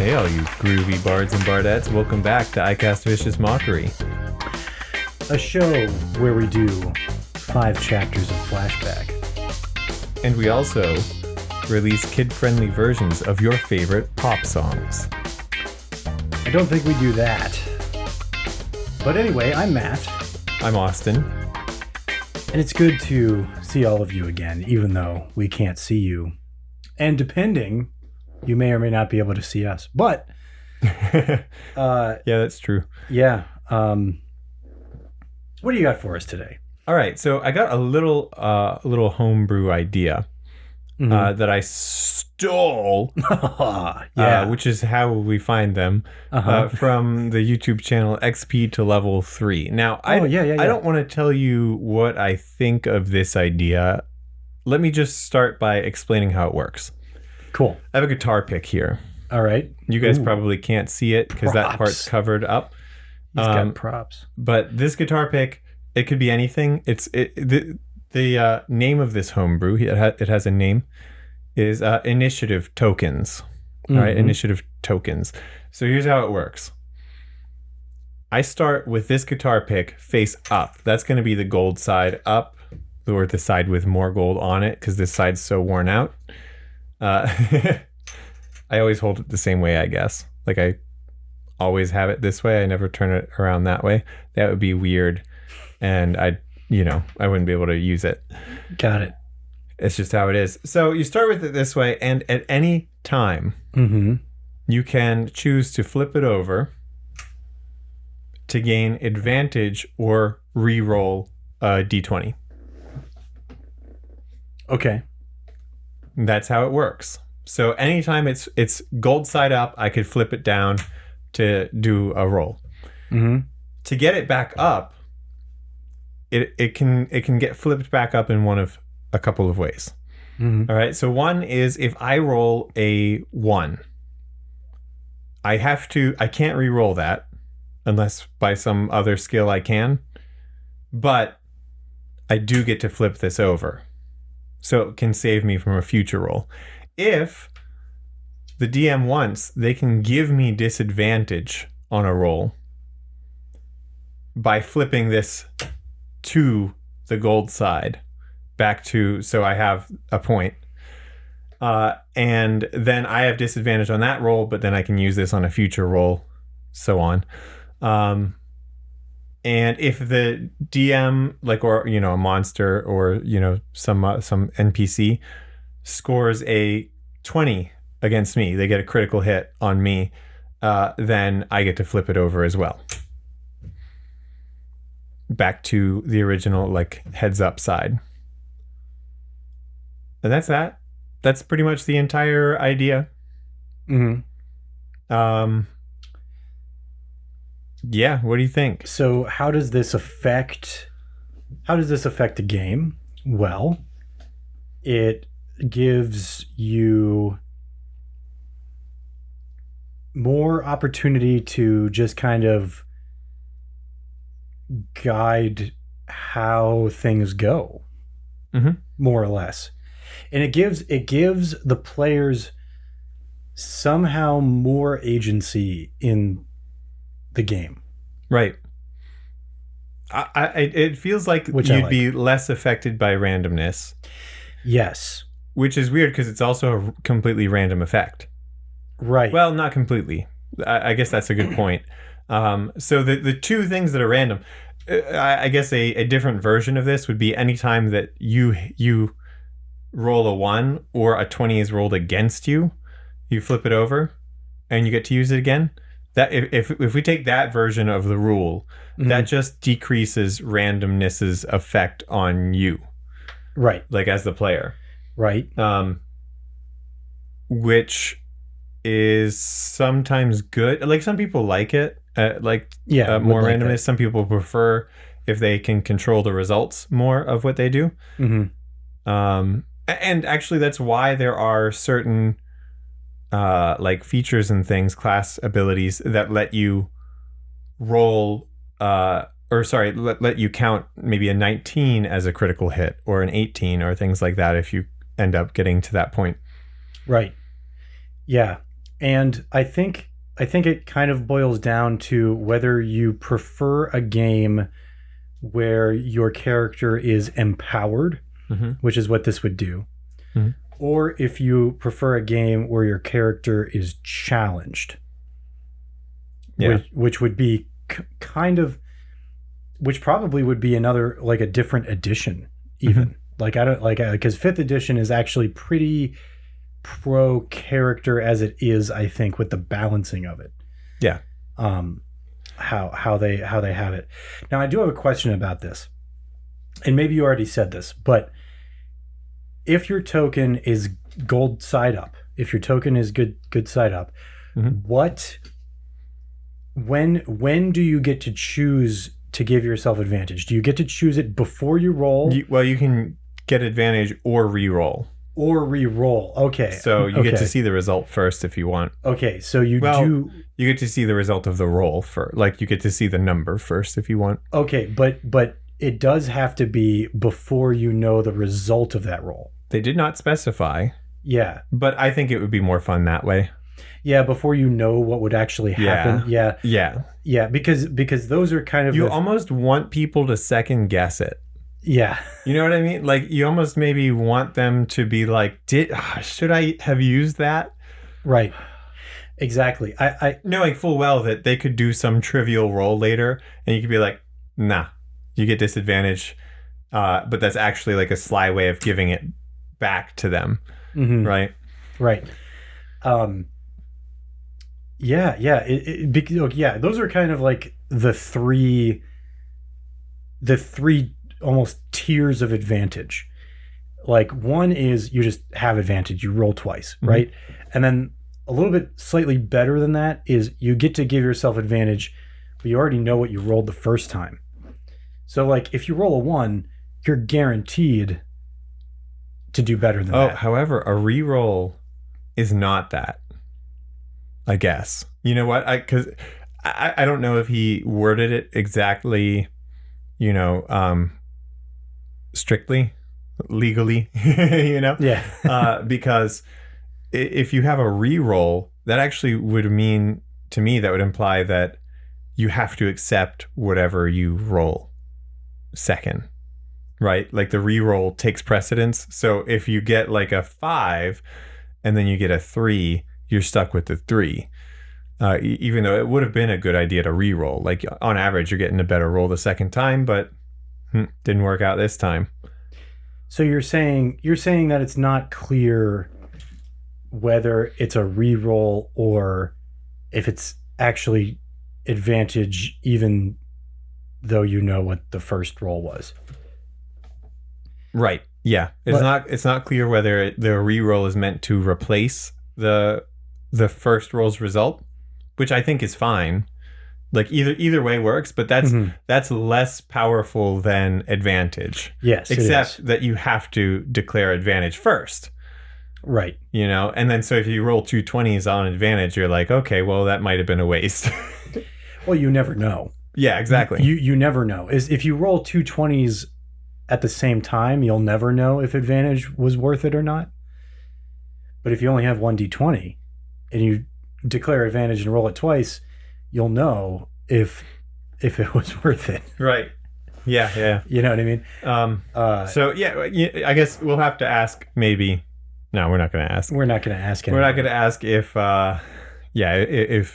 Hey, all you groovy bards and bardettes, welcome back to I Cast Vicious Mockery. A show where we do 5 chapters of flashback. And we also release kid-friendly versions of your favorite pop songs. I don't think we do that. But anyway, I'm Matt. I'm Austin. And it's good to see all of you again, even though we can't see you. And depending, you may or may not be able to see us. But, Yeah, that's true. yeah. What do you got for us today? All right, so I got a little homebrew idea that I stole, which is how we find them, from the YouTube channel XP to Level 3. Now, I don't want to tell you what I think of this idea. Let me just start by explaining how it works. Cool. I have a guitar pick here. All right. You guys probably can't see it because that part's covered up. He's got props. But this guitar pick, it could be anything. The name of this homebrew, it has a name, is Initiative Tokens. All right, Initiative Tokens. So here's how it works. I start with this guitar pick face up. That's going to be the gold side up, or the side with more gold on it, because this side's so worn out. I always hold it the same way, I guess. Like, I always have it this way. I never turn it around that way. That would be weird. And I wouldn't be able to use it. Got it. It's just how it is. So you start with it this way, and at any time, you can choose to flip it over to gain advantage or re-roll a d20. Okay. That's how it works. So anytime it's gold side up, I could flip it down to do a roll. To get it back up, it can get flipped back up in one of a couple of ways. All right. So one is if I roll a 1, I can't re-roll that unless by some other skill I can, but I do get to flip this over. So it can save me from a future roll. If the DM wants, they can give me disadvantage on a roll by flipping this to the gold side back to, so I have a point. And then I have disadvantage on that roll, but then I can use this on a future roll, so on. And if the DM, or a monster or some NPC scores a 20 against me, they get a critical hit on me, then I get to flip it over as well. Back to the original, heads up side. And that's that. That's pretty much the entire idea. Yeah, what do you think? So how does this affect the game? Well, it gives you more opportunity to just kind of guide how things go, more or less. And it gives the players somehow more agency in the game. Right. It feels like you'd be less affected by randomness. Yes. Which is weird because it's also a completely random effect. Right. Well, not completely. I guess that's a good point. So the two things that are random, I guess a different version of this would be anytime that you roll a 1 or a 20 is rolled against you, you flip it over and you get to use it again. That if we take that version of the rule, that just decreases randomness's effect on you. Right. As the player. Right. Which is sometimes good. Some people like it. More randomness. That. Some people prefer if they can control the results more of what they do. And actually that's why there are certain features and things, class abilities that let you roll let you count maybe a 19 as a critical hit or an 18 or things like that if you end up getting to that point. Right. Yeah. And I think it kind of boils down to whether you prefer a game where your character is empowered, which is what this would do, or if you prefer a game where your character is challenged, which would be which probably would be another, like a different edition even. Like I don't like, because 5th edition is actually pretty pro character as it is, I think, with the balancing of it. Yeah. How they have it. Now I do have a question about this. And maybe you already said this, but if your token is gold side up, if your token is good side up, when do you get to choose to give yourself advantage? Do you get to choose it before you roll? You can get advantage or re-roll. Okay. So you get to see the result first if you want. Okay, so you get to see the result of the roll first. Like you get to see the number first if you want. Okay, but it does have to be before you know the result of that roll. They did not specify. Yeah. But I think it would be more fun that way. Yeah, before you know what would actually happen. Yeah, because those are kind of... You almost want people to second guess it. Yeah. You know what I mean? Like, you almost maybe want them to be like, should I have used that? Right. Exactly. I knowing full well that they could do some trivial roll later, and you could be like, nah, you get disadvantage. But that's actually like a sly way of giving it back to them. Right? Right. Yeah. Those are kind of like the three almost tiers of advantage. Like one is you just have advantage, you roll twice, right? And then a little bit slightly better than that is you get to give yourself advantage, but you already know what you rolled the first time. So like if you roll a 1, you're guaranteed to do better than that. However, a re-roll is not that. I guess. You know what? Because I don't know if he worded it exactly, strictly, legally, Yeah. because if you have a re-roll, that actually would mean, to me, that would imply that you have to accept whatever you roll second, right? Like the re-roll takes precedence. So if you get like a 5 and then you get a 3, you're stuck with the 3. Even though it would have been a good idea to re-roll. Like on average, you're getting a better roll the second time, but didn't work out this time. So you're saying that it's not clear whether it's a re-roll or if it's actually advantage, even though you know what the first roll was. Right. Yeah. It's not clear whether the re-roll is meant to replace the first roll's result, which I think is fine. Like either way works, but that's less powerful than advantage. Yes, except that you have to declare advantage first. Right. And then so if you roll 2 20s on advantage, you're like, okay, well that might have been a waste. Well, you never know. Yeah, exactly. You never know. If you roll 2 20s at the same time, you'll never know if advantage was worth it or not. But if you only have 1d20 and you declare advantage and roll it twice, you'll know if it was worth it. Right. Yeah. You know what I mean? So yeah, I guess we'll have to ask maybe. No, we're not going to ask. We're not going to ask anybody. We're not going to ask if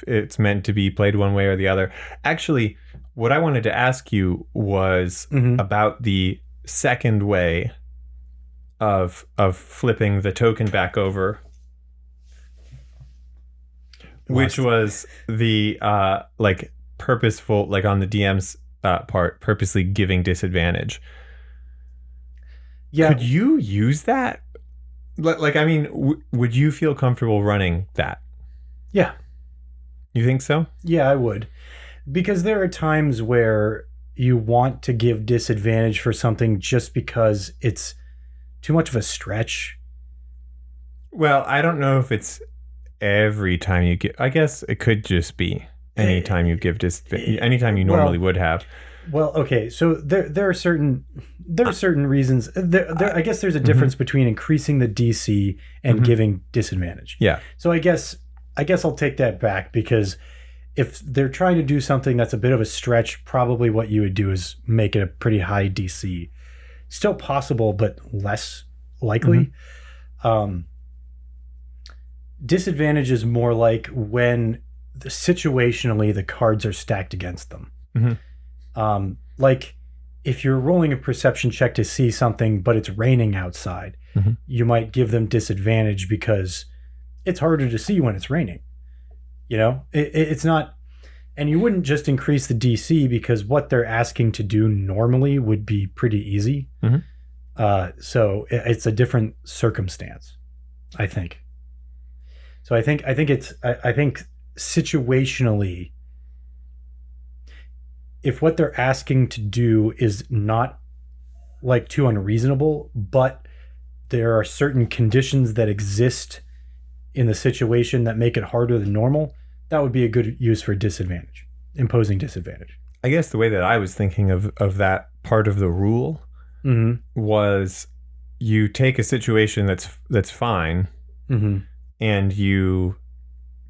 it's meant to be played one way or the other. Actually, what I wanted to ask you was about the second way of flipping the token back over, which was the like purposeful, like on the DM's part, purposely giving disadvantage. Yeah. Could you use that? Like, I mean, would you feel comfortable running that? Yeah. You think so? Yeah, I would. Because there are times where you want to give disadvantage for something just because it's too much of a stretch. Well, I don't know if it's every time you give. I guess it could just be any time you give disadvantage, anytime you normally would have. Well, okay, so there are certain reasons. I guess there's a difference between increasing the DC and giving disadvantage. Yeah. So I guess I guess I'll take that back, because if they're trying to do something that's a bit of a stretch, probably what you would do is make it a pretty high DC. Still possible, but less likely. Disadvantage is more like when situationally the cards are stacked against them. Like if you're rolling a perception check to see something, but it's raining outside, you might give them disadvantage because it's harder to see when it's raining. You know, it's not, and you wouldn't just increase the DC because what they're asking to do normally would be pretty easy. So it's a different circumstance, I think. So I think situationally, if what they're asking to do is not like too unreasonable, but there are certain conditions that exist in the situation that make it harder than normal, that would be a good use for disadvantage, imposing disadvantage. I guess the way that I was thinking of that part of the rule was you take a situation that's fine and you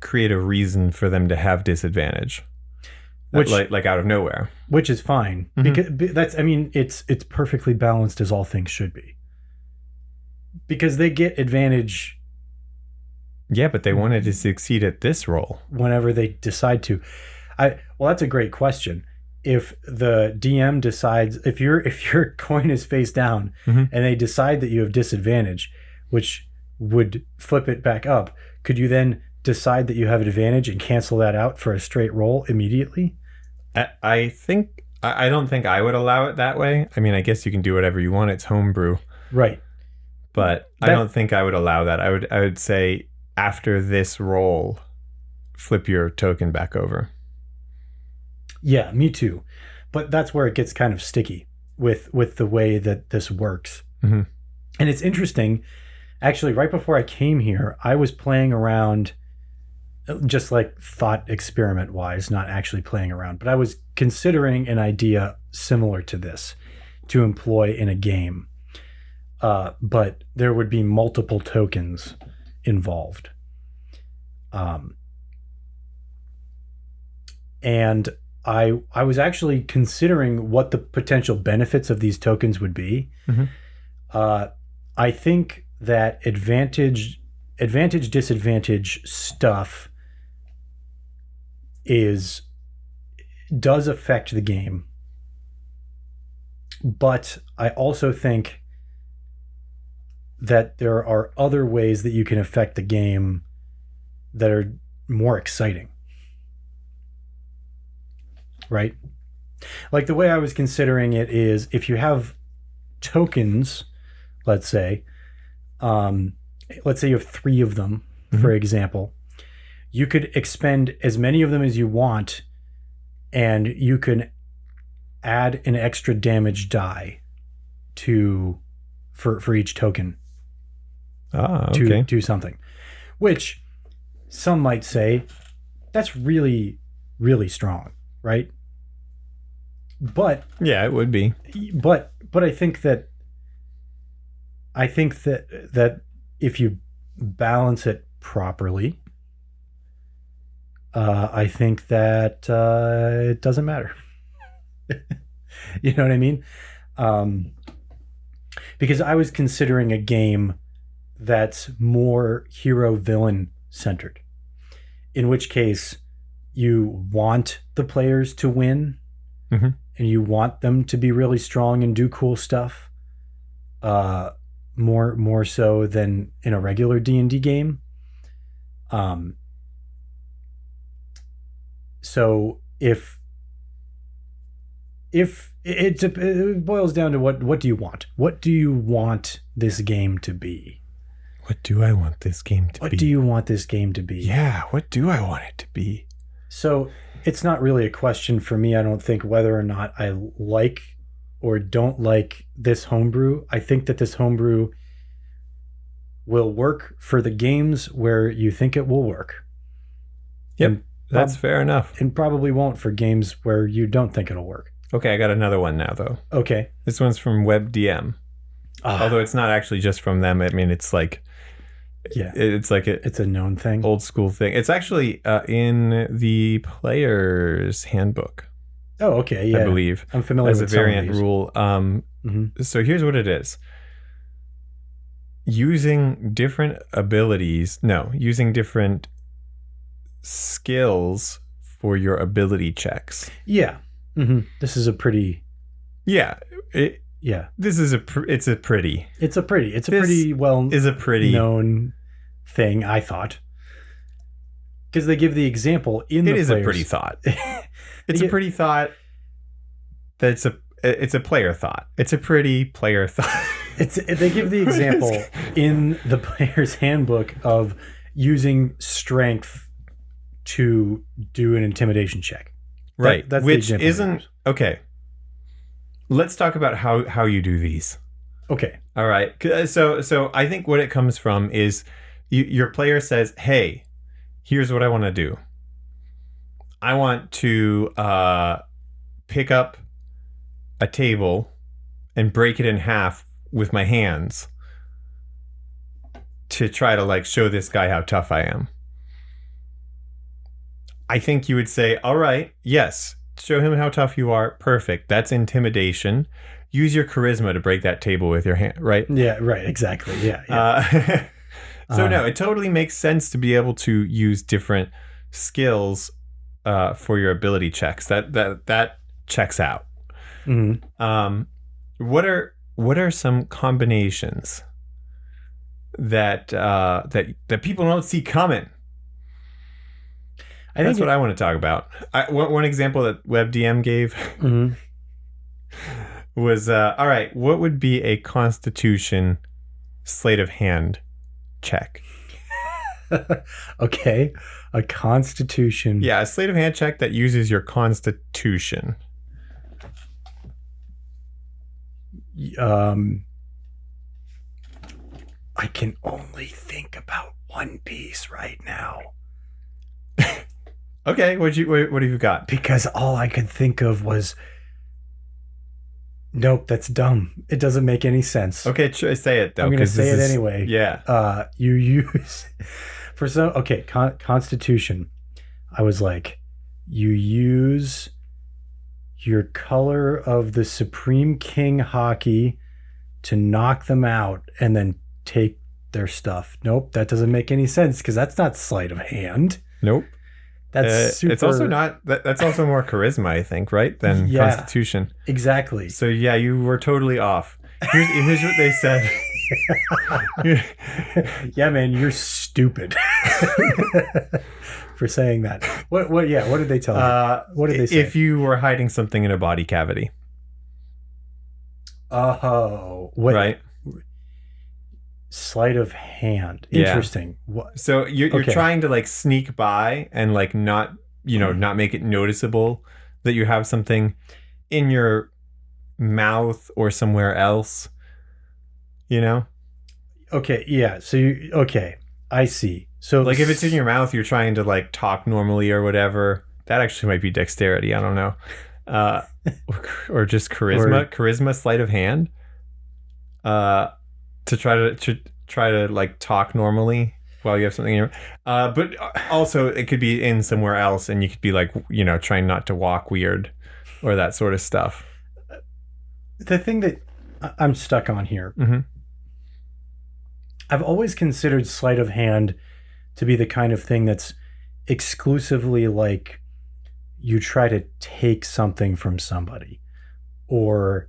create a reason for them to have disadvantage, which like out of nowhere, which is fine because that's, I mean, it's perfectly balanced as all things should be, because they get advantage. Yeah, but they wanted to succeed at this roll whenever they decide to. Well, that's a great question. If the DM decides, if your coin is face down and they decide that you have disadvantage, which would flip it back up, could you then decide that you have an advantage and cancel that out for a straight roll immediately? I don't think I would allow it that way. I mean, I guess you can do whatever you want. It's homebrew. Right. But I don't think I would allow that. I would say after this roll, flip your token back over. Yeah, me too. But that's where it gets kind of sticky with the way that this works. And it's interesting. Actually, right before I came here, I was playing around, just like thought experiment wise, not actually playing around, but I was considering an idea similar to this to employ in a game. But there would be multiple tokens involved. And I was actually considering what the potential benefits of these tokens would be. I think that advantage disadvantage stuff does affect the game, but I also think that there are other ways that you can affect the game that are more exciting. Right? Like the way I was considering it is, if you have tokens, let's say you have 3 of them, for example, you could expend as many of them as you want, and you can add an extra damage die for each token to something, which some might say that's really, really strong, right? But yeah, it would be. But I think that if you balance it properly, I think that it doesn't matter. You know what I mean? Because I was considering a game that's more hero-villain centered, in which case you want the players to win, and you want them to be really strong and do cool stuff, more so than in a regular D&D game. So if it boils down to what do you want? What do you want this game to be? What do I want this game to be? What do you want this game to be? Yeah, what do I want it to be? So it's not really a question for me, I don't think, whether or not I like or don't like this homebrew. I think that this homebrew will work for the games where you think it will work. Yep, that's fair enough. And probably won't for games where you don't think it'll work. Okay, I got another one now, though. Okay. This one's from WebDM. Although it's not actually just from them. I mean, it's like Yeah. It's like It's a known thing. old school thing. It's actually in the player's handbook, Oh, okay. Yeah. I believe, I'm familiar as a with some of variant these. rule. So here's what it is. Using different using different skills for your ability checks. Yeah. This is a pretty. Yeah. Yeah. This is it's a pretty well is a pretty known thing, I thought. Because they give the example in the players. It is a pretty thought. It's a pretty thought. It's a player thought. It's a pretty player thought. They give the example in the player's handbook of using strength to do an intimidation check. Right. That's which the example isn't okay. Let's talk about how you do these. Okay. All right. So I think what it comes from is your player says, "Hey, here's what I want to do. I want to pick up a table and break it in half with my hands to try to like show this guy how tough I am." I think you would say, "All right, yes, show him how tough you are. Perfect. That's intimidation. Use your charisma to break that table with your hand," right? Yeah, right. Exactly. Yeah. So no, it totally makes sense to be able to use different skills for your ability checks. That checks out. What are some combinations that people don't see coming? That's what I want to talk about. One example that WebDM gave was, all right, what would be a Constitution sleight of hand check? Okay. A Constitution. Yeah, a sleight of hand check that uses your Constitution. I can only think about One Piece right now. Okay, what have you got? Because all I could think of was, nope, that's dumb. It doesn't make any sense. Okay, say it though. I'm going to say it anyway. Yeah. You use Constitution. I was like, you use your color of the Supreme King hockey to knock them out and then take their stuff. Nope, that doesn't make any sense because that's not sleight of hand. Nope. That's super. It's also not. That's also more charisma, I think, right? Than Constitution. Exactly. So yeah, you were totally off. Here's what they said. Yeah, man, you're stupid for saying that. What did they tell you? What did they say? If you were hiding something in a body cavity. Oh, wait. Right. Sleight of hand. Yeah. Interesting. So you're trying to like sneak by and like not make it noticeable that you have something in your mouth or somewhere else. Okay. Yeah. So I see. So like if it's in your mouth, you're trying to like talk normally or whatever. That actually might be dexterity. I don't know. Or just charisma, sleight of hand. To try to like talk normally while you have something in your but also it could be in somewhere else and you could be like trying not to walk weird or that sort of stuff. The thing that I'm stuck on here, I've always considered sleight of hand to be the kind of thing that's exclusively like you try to take something from somebody or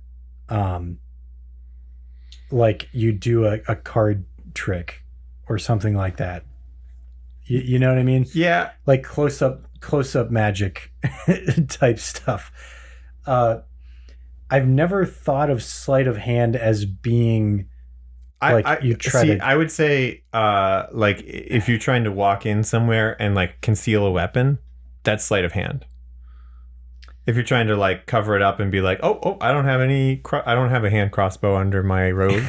like you do a card trick or something like that. You know what I mean? Yeah. Like close up magic type stuff. I've never thought of sleight of hand as being like I would say like if you're trying to walk in somewhere and like conceal a weapon, that's sleight of hand. If you're trying to like cover it up and be like, oh, I don't have a hand crossbow under my robe,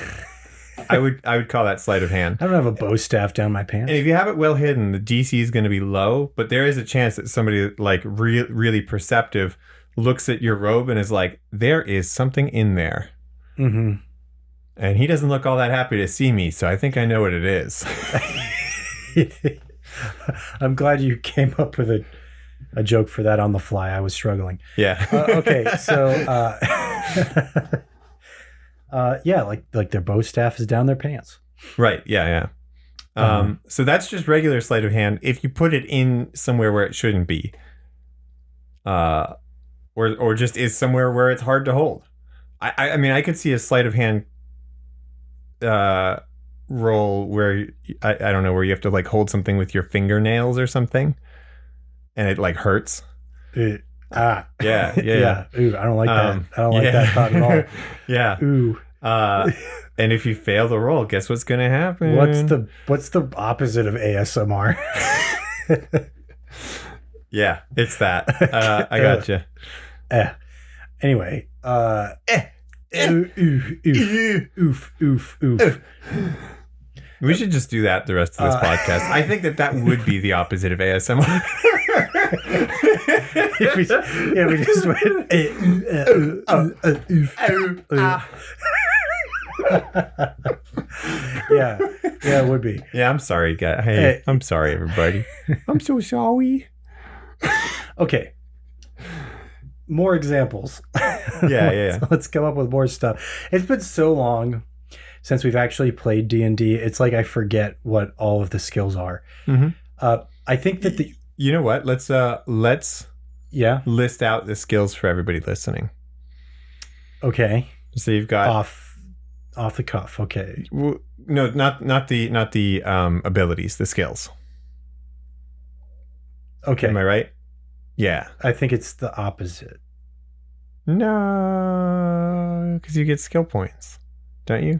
I would call that sleight of hand. I don't have a bow staff down my pants. And if you have it well hidden, the DC is going to be low, but there is a chance that somebody like really perceptive looks at your robe and is like, there is something in there. And he doesn't look all that happy to see me, so I think I know what it is. I'm glad you came up with a joke for that on the fly. I was struggling. Yeah. Okay, so yeah, like their bow staff is down their pants. Right. Yeah. So that's just regular sleight of hand. If you put it in somewhere where it shouldn't be, or just is somewhere where it's hard to hold. I mean, I could see a sleight of hand roll where I don't know, where you have to like hold something with your fingernails or something, and it like hurts. Yeah. Ooh, I don't like that. I don't like that thought at all. Yeah. Ooh. And if you fail the roll, guess what's gonna happen? What's the opposite of ASMR? Yeah, it's that. I gotcha. Anyway. Oof. We should just do that the rest of this podcast. I think that would be the opposite of ASMR. if we just went. Yeah, it would be. Yeah, I'm sorry, guys. Hey, I'm sorry, everybody. I'm so sorry. Okay. More examples. Yeah. Let's come up with more stuff. It's been so long since we've actually played D&D. It's like I forget what all of the skills are. Mm-hmm. I think that you know what? Let's list out the skills for everybody listening. Okay. So you've got off the cuff. Okay. No, not the abilities, the skills. Okay. Am I right? Yeah. I think it's the opposite. No, because you get skill points, don't you?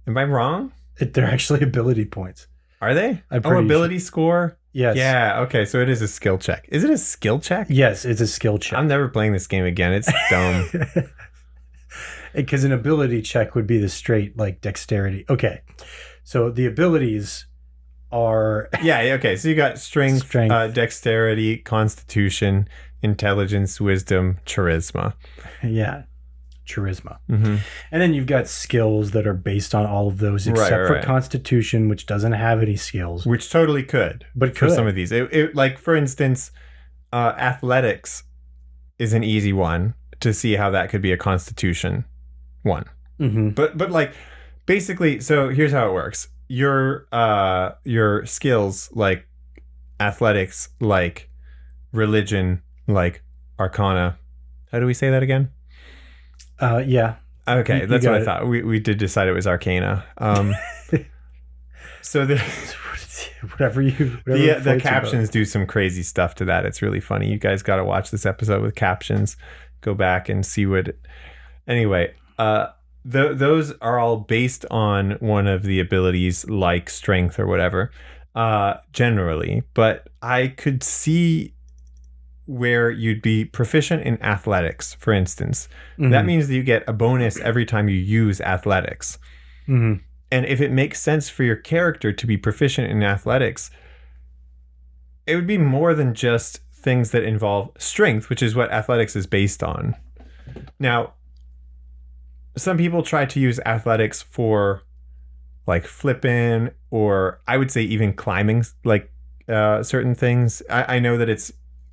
Am I wrong? They're actually ability points. Are they? Ability score? Yes. Yeah, okay, so it is a skill check. Is it a skill check? Yes, it's a skill check. I'm never playing this game again. It's dumb. Because an ability check would be the straight, like, dexterity. Okay, so the abilities are... Yeah, okay, so you got strength. Dexterity, constitution, intelligence, wisdom, charisma. Yeah, charisma. Mm-hmm. And then you've got skills that are based on all of those, except for constitution, which doesn't have any skills. Which totally could. But for some of these. It like, for instance, athletics is an easy one to see how that could be a constitution one. Mm-hmm. But like, basically, so here's how it works. Your skills, like athletics, like religion, like arcana. How do we say that again? Yeah. Okay, that's what I thought. We did decide it was arcana. So the captions do some crazy stuff to that. It's really funny. You guys got to watch this episode with captions. Go back and see what. Anyway, those are all based on one of the abilities, like strength or whatever, generally. But I could see where you'd be proficient in athletics, for instance. Mm-hmm. That means that you get a bonus every time you use athletics. Mm-hmm. And if it makes sense for your character to be proficient in athletics, it would be more than just things that involve strength, which is what athletics is based on. Now, some people try to use athletics for like flipping, or I would say even climbing, like certain things. I know that it's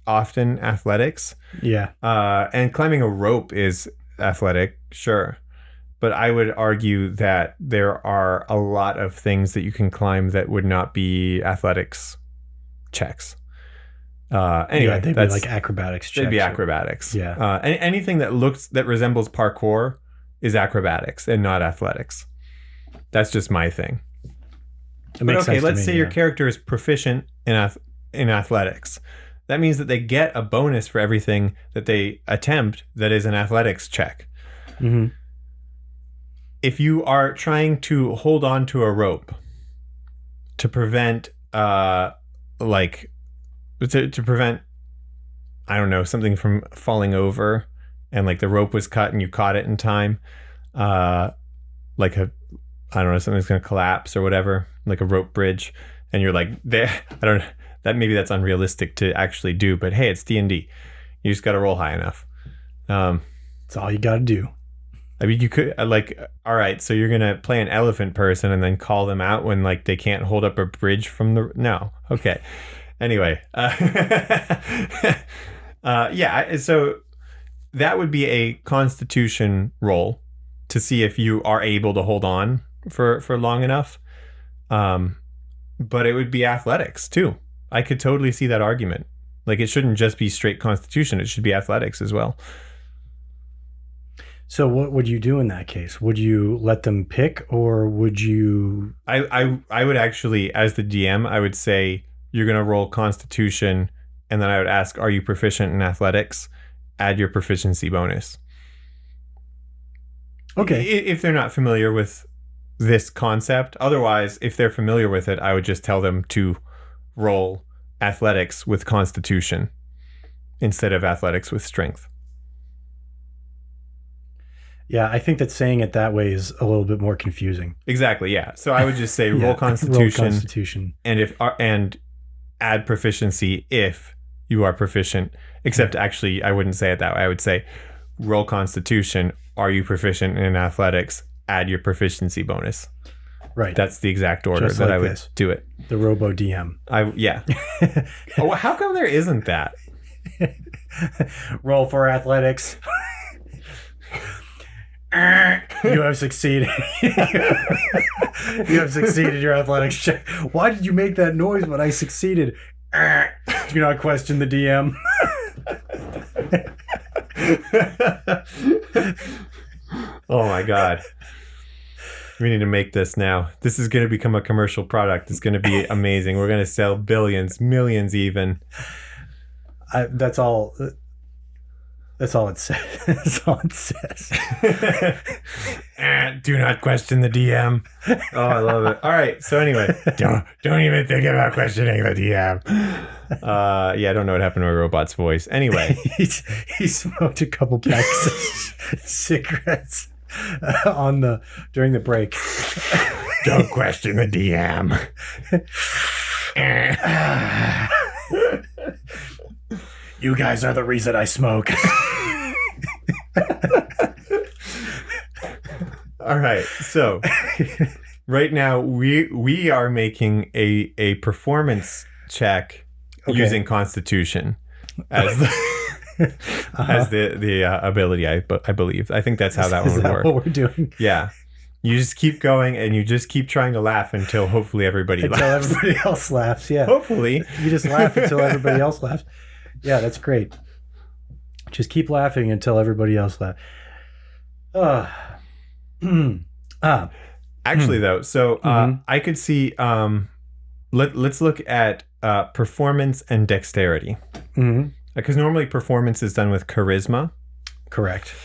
often athletics. Yeah. And climbing a rope is athletic, sure. But I would argue that there are a lot of things that you can climb that would not be athletics checks. Anyway, yeah, they'd be like acrobatics checks. They'd be acrobatics. Yeah. Anything that resembles parkour is acrobatics and not athletics. That's just my thing. Let's say your character is proficient in athletics. That means that they get a bonus for everything that they attempt that is an athletics check. Mm-hmm. If you are trying to hold on to a rope to prevent, to prevent, I don't know, something from falling over, and like the rope was cut and you caught it in time, something's going to collapse or whatever, like a rope bridge, and you're like, maybe that's unrealistic to actually do, but hey, it's D&D. You just got to roll high enough. That's all you got to do. I mean, you could like, all right, so you're gonna play an elephant person and then call them out when like they can't hold up a bridge from the no. Okay. Anyway, yeah. So that would be a constitution roll to see if you are able to hold on for long enough. But it would be athletics too. I could totally see that argument. Like it shouldn't just be straight constitution; it should be athletics as well. So what would you do in that case? Would you let them pick, or would you? I would actually, as the DM, I would say you're going to roll Constitution, and then I would ask, are you proficient in athletics? Add your proficiency bonus. Okay. If they're not familiar with this concept, otherwise, if they're familiar with it, I would just tell them to roll athletics with Constitution instead of athletics with strength. Yeah, I think that saying it that way is a little bit more confusing. Exactly. Yeah. So I would just say Yeah, roll Constitution, roll Constitution, and add proficiency if you are proficient. Except actually, I wouldn't say it that way. I would say roll Constitution. Are you proficient in athletics? Add your proficiency bonus. Right. That's the exact order Just that like I would this. do it. The RoboDM. Yeah. Oh, how come there isn't that? Roll for athletics. You have succeeded. You have succeeded your athletics check. Why did you make that noise when I succeeded? Do not question the DM. Oh my God. We need to make this now. This is going to become a commercial product. It's going to be amazing. We're going to sell billions, millions even. That's all. That's all it says. That's all it says. Do not question the DM. Oh, I love it. All right. So anyway, don't even think about questioning the DM. Yeah, I don't know what happened to my robot's voice. Anyway, he smoked a couple packs of cigarettes during the break. Don't question the DM. You guys are the reason I smoke. All right. So right now we are making a performance check using Constitution as the as the ability. I believe. I think that's how that one would work. What we're doing? Yeah. You just keep going and you just keep trying to laugh until hopefully everybody laughs. Until everybody else laughs. Yeah. Hopefully. You just laugh until everybody else laughs. Yeah, that's great. Just keep laughing until everybody else laughs. Actually, though, so I could see. Let's look at performance and dexterity. Because normally performance is done with charisma. Correct.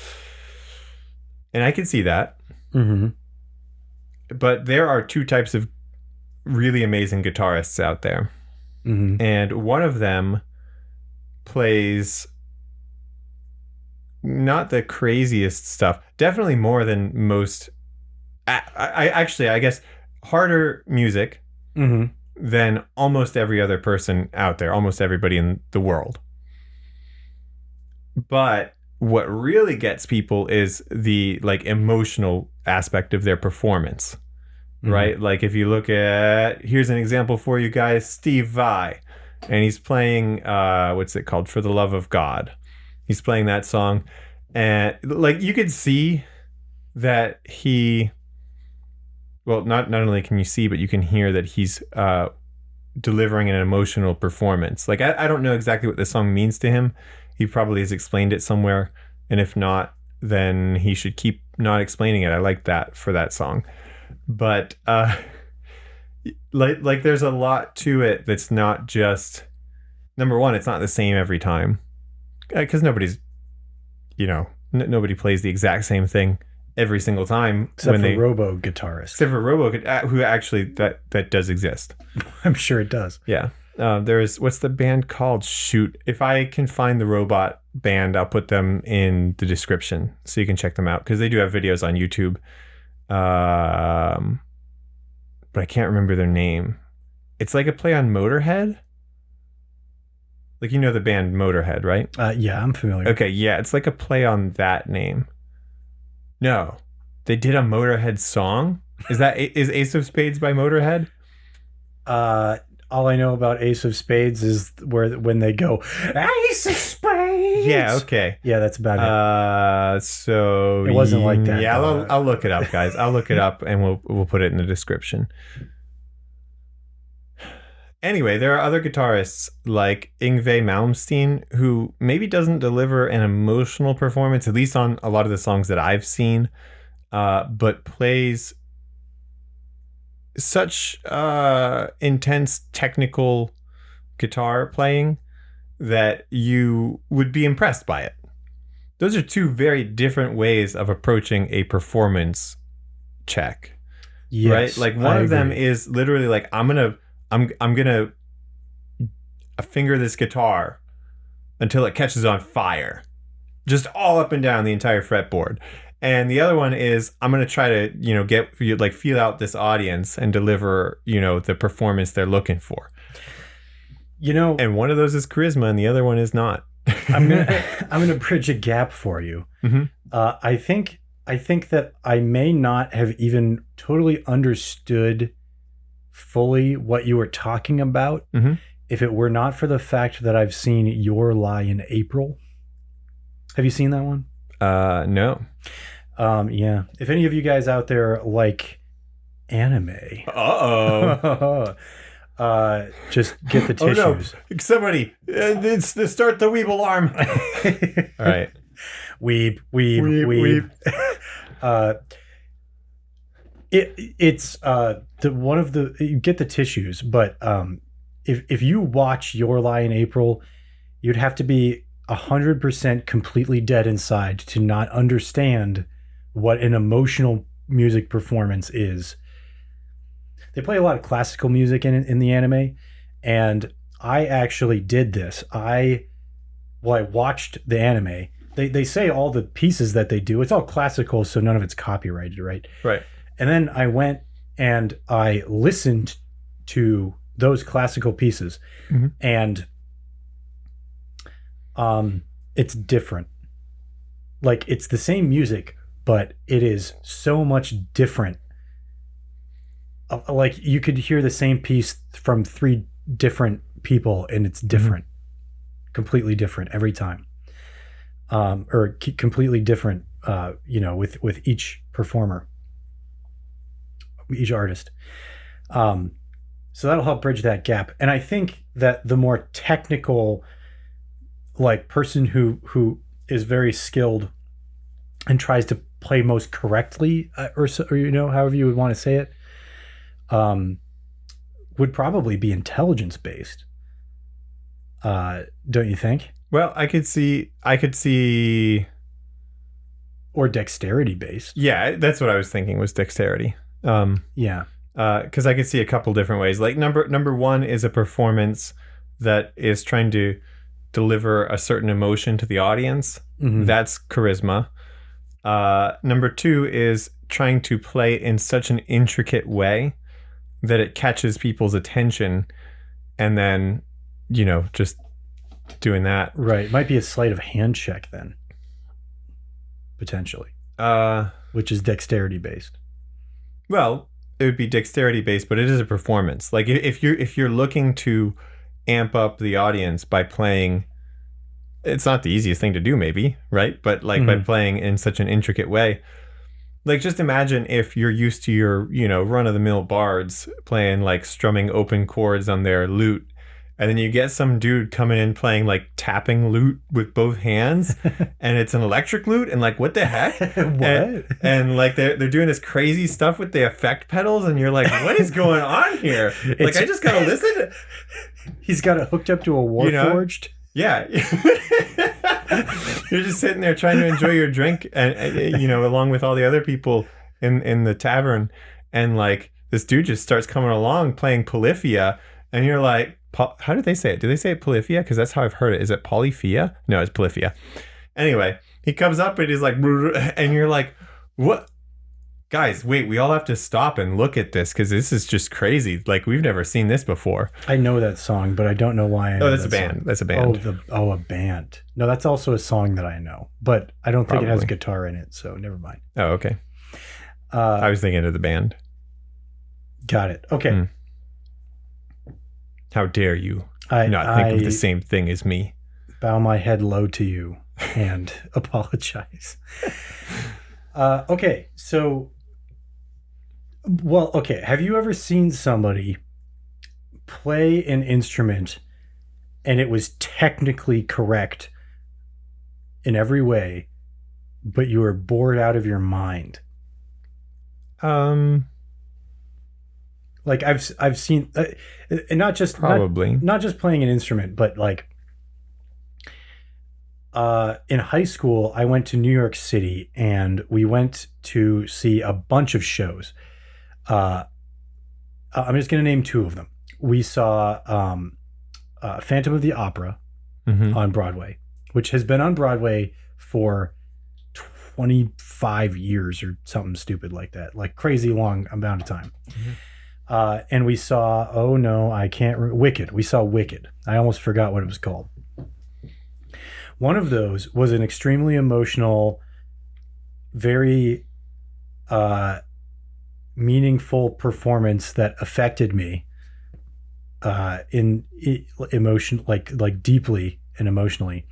And I can see that. But there are two types of really amazing guitarists out there. And one of them plays not the craziest stuff, definitely more than most. I guess harder music than almost every other person out there, almost everybody in the world. But what really gets people is the like emotional aspect of their performance, right? Like if you look at, here's an example for you guys, Steve Vai. And he's playing, what's it called? For the Love of God. He's playing that song. And like you could see that he, well, not only can you see, but you can hear that he's delivering an emotional performance. Like I don't know exactly what this song means to him. He probably has explained it somewhere. And if not, then he should keep not explaining it. I like that for that song. But like there's a lot to it that's not just, number one, it's not the same every time, because nobody's, nobody plays the exact same thing every single time. Except for robo guitarists. Except for robo, who actually that does exist. I'm sure it does. Yeah. There's, what's the band called? Shoot, if I can find the robot band, I'll put them in the description so you can check them out, because they do have videos on YouTube. But I can't remember their name. It's like a play on Motorhead. Like, the band Motorhead, right? Yeah, I'm familiar. Okay, yeah, it's like a play on that name. No. They did a Motorhead song? Is Ace of Spades by Motorhead? All I know about Ace of Spades is when they go Ace of Spades. Yeah, okay. Yeah, that's about it. So it wasn't like that. Yeah, I'll look it up, guys. I'll look it up and we'll put it in the description. Anyway, there are other guitarists like Yngwie Malmsteen who maybe doesn't deliver an emotional performance, at least on a lot of the songs that I've seen, but plays such intense technical guitar playing that you would be impressed by it. Those are two very different ways of approaching a performance check. Yes, right? Like one of them is literally like I'm gonna finger this guitar until it catches on fire, just all up and down the entire fretboard. And the other one is I'm going to try to, feel out this audience and deliver, the performance they're looking for. And one of those is charisma and the other one is not. I'm going to bridge a gap for you. Mm-hmm. I think that I may not have even totally understood fully what you were talking about if it were not for the fact that I've seen Your Lie in April. Have you seen that one? No. Yeah. If any of you guys out there like anime, just get the tissues. Oh no! Somebody, it's the start the weeb alarm. All right. Weeb. It's one of the you get the tissues, but if you watch Your Lie in April, you'd have to be 100% completely dead inside to not understand what an emotional music performance is. They play a lot of classical music in the anime, and I actually did this. I watched the anime. They say all the pieces that they do, it's all classical, so none of it's copyrighted, right? Right. And then I went and I listened to those classical pieces, and it's different. Like, it's the same music, but it is so much different. Like, you could hear the same piece from 3 different people, and it's different, completely different every time, or completely different, with each performer, each artist. So that'll help bridge that gap. And I think that the more technical, like, person who is very skilled and tries to play most correctly, or however you would want to say it, would probably be intelligence based. Don't you think? Well, I could see, or dexterity based. Yeah, that's what I was thinking was dexterity. Yeah. Because I could see a couple different ways. Like number one is a performance that is trying to deliver a certain emotion to the audience. That's charisma. Number 2 is trying to play in such an intricate way that it catches people's attention, and then, just doing that. Right. Might be a sleight of hand check then, potentially. Which is dexterity based. Well, it would be dexterity based, but it is a performance. Like if you're looking to amp up the audience by playing, it's not the easiest thing to do, maybe, right? But by playing in such an intricate way, like, just imagine if you're used to your, run of the mill bards playing, like, strumming open chords on their lute, and then you get some dude coming in playing, like, tapping lute with both hands, and it's an electric lute, and, like, what the heck? What? And like, they're doing this crazy stuff with the effect pedals, and you're like, what is going on here? Like, I just gotta listen. He's got it hooked up to a Warforged. Yeah. You're just sitting there trying to enjoy your drink, and along with all the other people in the tavern, and, like, this dude just starts coming along playing Polyphia, and you're like, how do they say it? Do they say it Polyphia? Because that's how I've heard it. Is it Polyphia? No, it's Polyphia. Anyway, he comes up and he's like, and you're like, what? Guys, wait, we all have to stop and look at this because this is just crazy. Like, we've never seen this before. I know that song, but I don't know why I know that's that a band. song. That's a band. A band. No, that's also a song that I know, but I don't think it has a Probably. guitar in it, so never mind. Oh, okay. I was thinking of the band. Got it. Okay. Hmm. How dare you not think of the same thing as me? Bow my head low to you and apologize. Okay, so... Well, okay. Have you ever seen somebody play an instrument and it was technically correct in every way, but you were bored out of your mind? Like I've seen, and not just Probably. not just playing an instrument, but like in high school, I went to New York City and we went to see a bunch of shows. I'm just going to name two of them. We saw Phantom of the Opera on Broadway, which has been on Broadway for 25 years or something stupid like that, like crazy long amount of time. And we saw, Wicked. We saw Wicked. I almost forgot what it was called. One of those was an extremely emotional, very meaningful performance that affected me in emotion, like deeply and emotionally.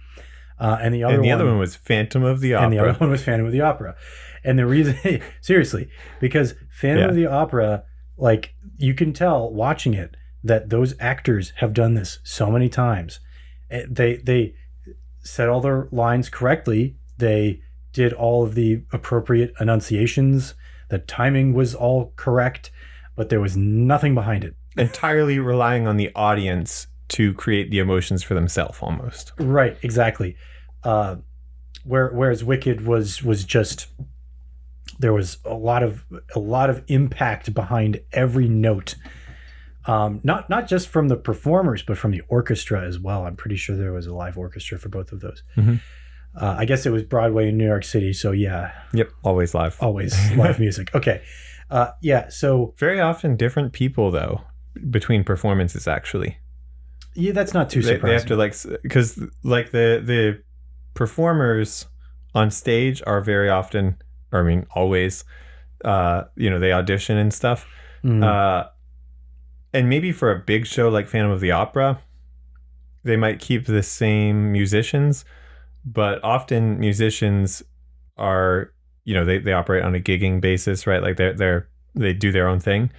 And the other one was Phantom of the Opera. And the other one was Phantom of the Opera. And the reason, seriously, because Phantom of the Opera, like you can tell watching it that those actors have done this so many times. They said all their lines correctly. They did all of the appropriate enunciations. The timing was all correct, but there was nothing behind it. Entirely relying on the audience to create the emotions for themselves, almost. Right, exactly. Whereas Wicked was just, there was a lot of impact behind every note. Not just from the performers, but from the orchestra as well. I'm pretty sure there was a live orchestra for both of those. I guess it was Broadway in New York City, so yeah. Yep, always live. Always live music. Okay. So... Very often different people, though, between performances, actually. Yeah, that's not too surprising. They have to, because, the performers on stage are very often, always, they audition and stuff. And maybe for a big show like Phantom of the Opera, they might keep the same musicians, but often musicians are, they operate on a gigging basis, right? Like they do their own thing,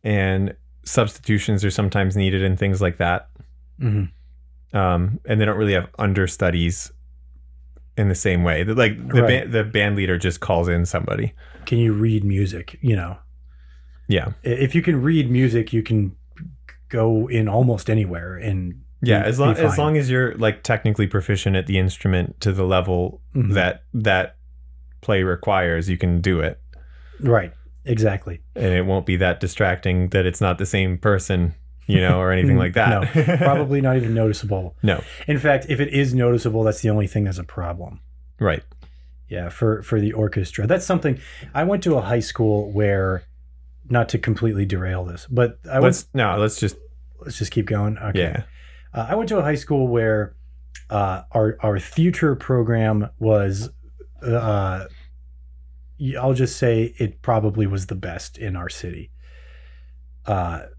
and substitutions are sometimes needed and things like that. And they don't really have understudies in the same way. The band leader just calls in somebody. Can you read music? Yeah. If you can read music, you can go in almost anywhere and as long as you're like technically proficient at the instrument to the level that play requires, you can do it. Right. Exactly. And it won't be that distracting that it's not the same person, or anything like that. No, probably not even noticeable. No. In fact, if it is noticeable, that's the only thing that's a problem. Right. Yeah, for the orchestra. That's something. I went to a high school where, not to completely derail this, but let's just keep going. Okay. Yeah. I went to a high school where our theater program was, I'll just say it probably was the best in our city. I'm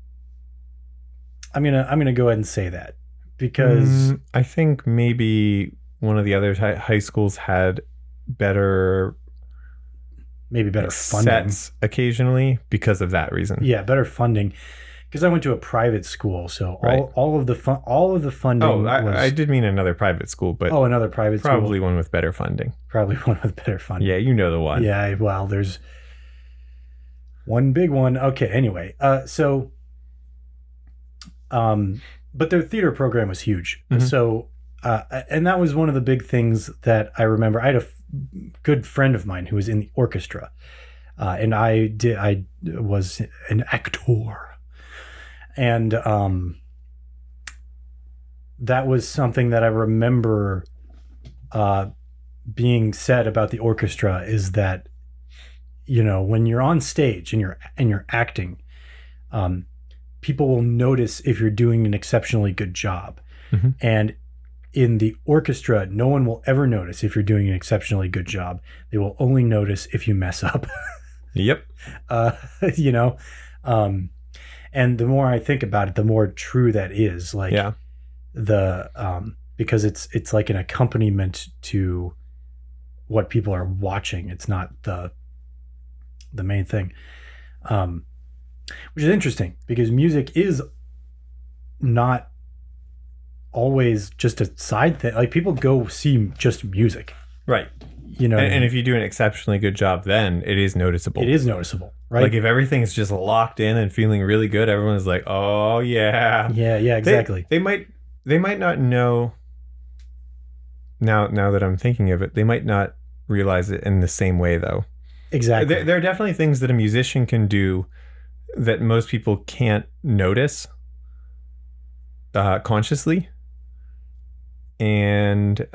gonna go ahead and say that because I think maybe one of the other high schools had better funding sets occasionally because of that reason. Yeah, better funding. Because I went to a private school, so all of the funding. Oh, I did mean another private school, but another private school. Probably one with better funding. Probably one with better funding. Yeah, you know the one. Yeah, well, there's one big one. Okay, anyway, but their theater program was huge. So, and that was one of the big things that I remember. I had a good friend of mine who was in the orchestra, and I was an actor. And that was something that I remember being said about the orchestra, is that when you're on stage and you're acting, people will notice if you're doing an exceptionally good job. Mm-hmm. And in the orchestra, no one will ever notice if you're doing an exceptionally good job. They will only notice if you mess up. Yep. And the more I think about it, the more true that is. Like, Yeah. Because it's like an accompaniment to what people are watching. It's not the main thing, which is interesting because music is not always just a side thing. Like, people go see just music, Right. And if you do an exceptionally good job, then it is noticeable. It is noticeable, right? Like, if everything's just locked in and feeling really good, everyone's like, "Oh yeah, yeah, exactly." They might not know. Now that I'm thinking of it, they might not realize it in the same way, though. Exactly. There are definitely things that a musician can do that most people can't notice consciously, and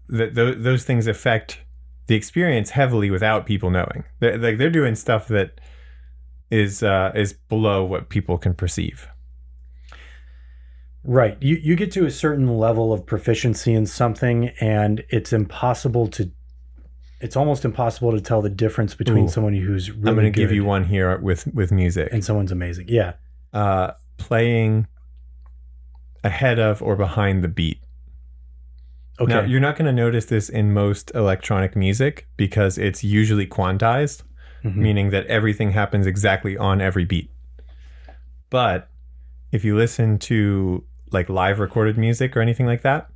those things affect the experience heavily without people knowing. They're doing stuff that is below what people can perceive. Right. You get to a certain level of proficiency in something, and it's almost impossible to tell the difference between someone who's really good. I'm going to give you one here with music. And someone's amazing. Yeah. Playing ahead of or behind the beat. Okay. Now, you're not going to notice this in most electronic music because it's usually quantized, meaning that everything happens exactly on every beat. But if you listen to like live recorded music or anything like that,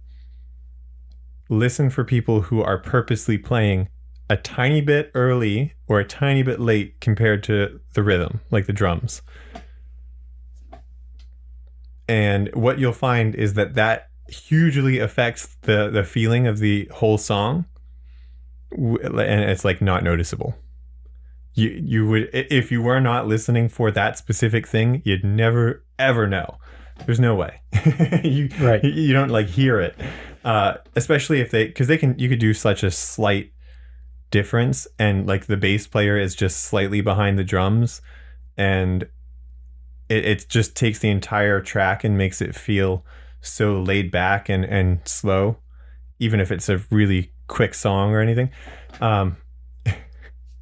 listen for people who are purposely playing a tiny bit early or a tiny bit late compared to the rhythm, like the drums. And what you'll find is that hugely affects the feeling of the whole song, and it's like not noticeable. You would, if you were not listening for that specific thing, you'd never ever know. There's no way. You don't like hear it, especially if you could do such a slight difference, and like the bass player is just slightly behind the drums, and it just takes the entire track and makes it feel so laid back and slow, even if it's a really quick song or anything.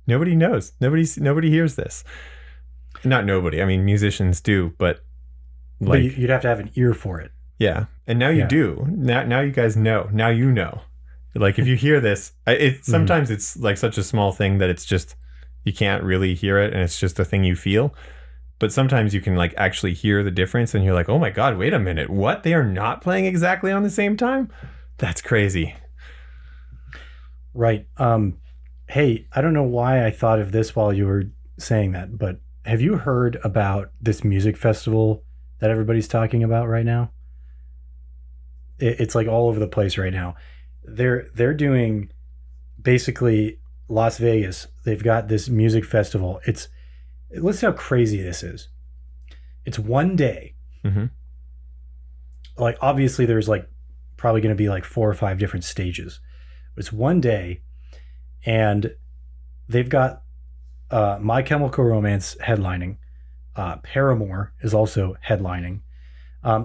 Nobody knows. Nobody hears this. Not nobody. I mean, musicians do, but like, but you'd have to have an ear for it. Yeah, and now you do. Now you guys know. Now you know. Like, if you hear this, sometimes it's like such a small thing that it's just you can't really hear it, and it's just a thing you feel. But sometimes you can like actually hear the difference, and you're like, oh my God, wait a minute. What? They are not playing exactly on the same time? That's crazy. Right. Hey, I don't know why I thought of this while you were saying that, but have you heard about this music festival that everybody's talking about right now? It's like all over the place right now. They're doing basically Las Vegas. They've got this music festival. Listen how crazy this is. It's one day. Mm-hmm. Like, obviously there's like probably going to be like 4 or 5 different stages. It's one day, and they've got My Chemical Romance headlining. Paramore is also headlining.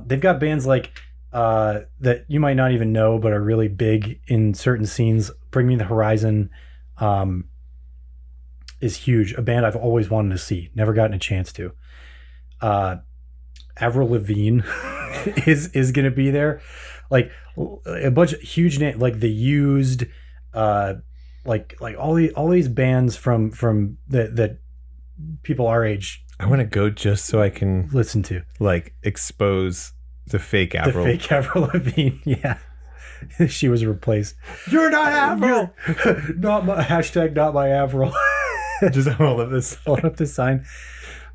They've got bands like that you might not even know but are really big in certain scenes. Bring Me the Horizon is huge. A band I've always wanted to see. Never gotten a chance to. Avril Lavigne is going to be there. Like a bunch of huge names, like The Used, like all these bands from that people our age. I want to go just so I can listen to, like, expose the fake Avril. The fake Avril Lavigne, yeah. She was replaced. You're not Avril. Not my hashtag. Not my Avril. Just hold up this sign.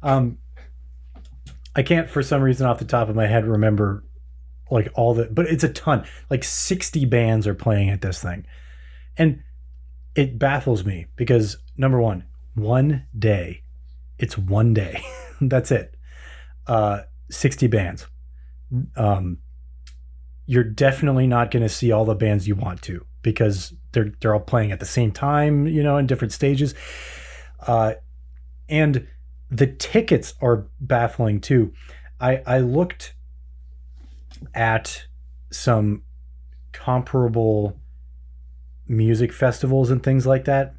I can't for some reason off the top of my head remember like but it's a ton. Like 60 bands are playing at this thing, and it baffles me because number one day. It's one day. That's it. 60 bands. You're definitely not going to see all the bands you want to because they're all playing at the same time, in different stages. And the tickets are baffling too. I looked at some comparable music festivals and things like that.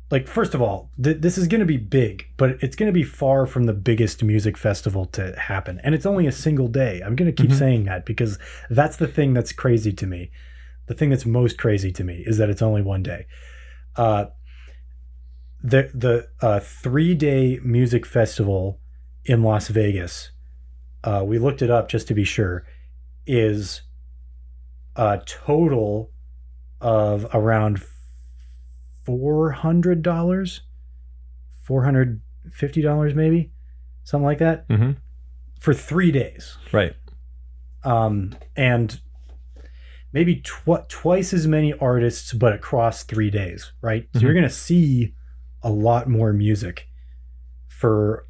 Like, first of all, this is going to be big, but it's going to be far from the biggest music festival to happen. And it's only a single day. I'm going to keep saying that because that's the thing that's crazy to me. The thing that's most crazy to me is that it's only one day. The 3-day music festival in Las Vegas, we looked it up just to be sure, is a total of around $400, $450 maybe, something like that, for 3 days. Right. And maybe twice as many artists, but across 3 days, right? So you're going to see a lot more music for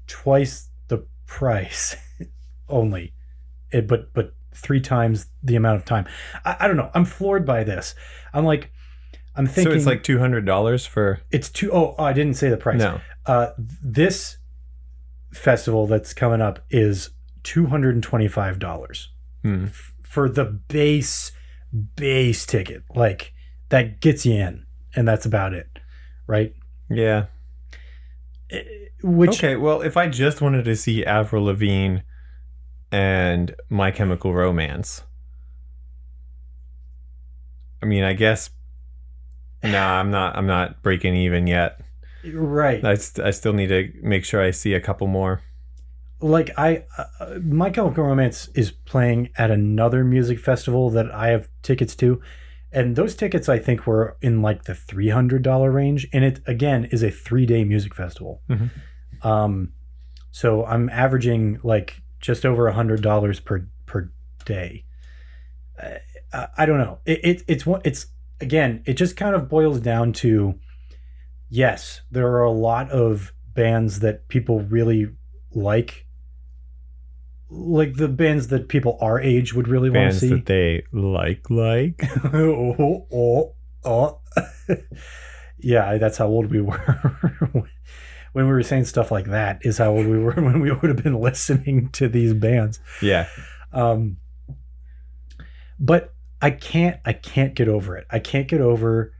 twice the price only, but 3 times the amount of time. I don't know. I'm floored by this. I'm thinking. So it's like $200 for. It's I didn't say the price. No. This festival that's coming up is $225 for the base ticket. Like, that gets you in, and that's about it, right? Yeah. Okay, well, if I just wanted to see Avril Lavigne and My Chemical Romance, I mean, I guess. Nah, I'm not breaking even yet. Right. I still need to make sure I see a couple more. Like, My Chemical Romance is playing at another music festival that I have tickets to, and those tickets I think were in like the $300 range, and it again is a 3-day music festival. So I'm averaging like just over $100 per day. I don't know. It's again, it just kind of boils down to, yes, there are a lot of bands that people really like the bands that people our age would really want to see. Bands that they like. Yeah, that's how old we were. When we were saying stuff like that is how old we were when we would have been listening to these bands. Yeah. But I can't get over it. I can't get over